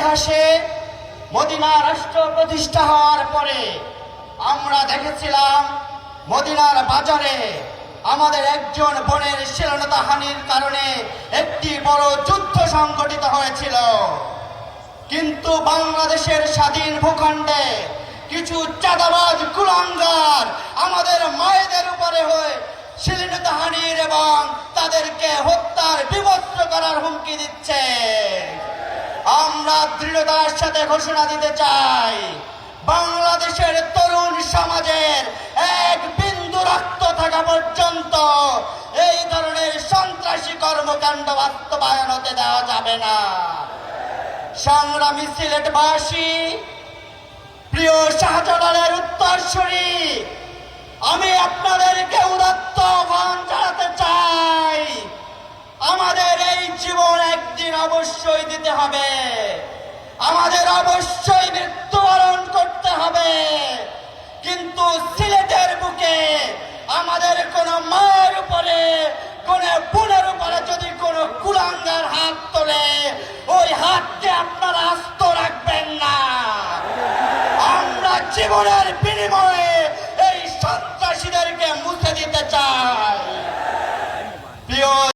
ইতিহাসে মদিনা রাষ্ট্র প্রতিষ্ঠা হওয়ার পরে আমরা দেখেছিলাম মদিনার বাজারে আমাদের একজন বোনের শ্লীলতাহানির কারণে একটি বড় যুদ্ধ সংঘটিত হয়েছিল। কিন্তু বাংলাদেশের স্বাধীন ভূখণ্ডে কিছু চাঁদাবাজ কুলাঙ্গার আমাদের মায়েদের উপরে হয়ে শ্লীলতাহানির এবং তাদেরকে হত্যার বিভৎস করার হুমকি দিচ্ছে। আমরা দৃঢ়তার সাথে ঘোষণা দিতে চাই, বাংলাদেশের তরুণ সমাজের এক বিন্দু রক্ত থাকা পর্যন্ত এই ধরনের সন্ত্রাসী কর্মকাণ্ড বাস্তবায়ন হতে দেওয়া যাবে না। সংগ্রামী সিলেটবাসী, প্রিয় শাহজালালের উত্তরসূরি, আমি আপনাদেরকে উদাত্ত আহ্বান জানাতে চাই, আমাদের এই জীবন একদিন অবশ্যই দিতে হবে, আমাদের অবশ্যই মৃত্যুবরণ করতে হবে। কিন্তু সিলেটের বুকে আমাদের কোন মায়ের উপরে, কোন বোনের উপরে যদি কোনো কুলাঙ্গার হাত তোলে, ওই হাতকে আপনারা আস্ত রাখবেন না। আমরা জীবনের বিনিময়ে এই সন্ত্রাসীদেরকে মুছে দিতে চাই। প্রিয়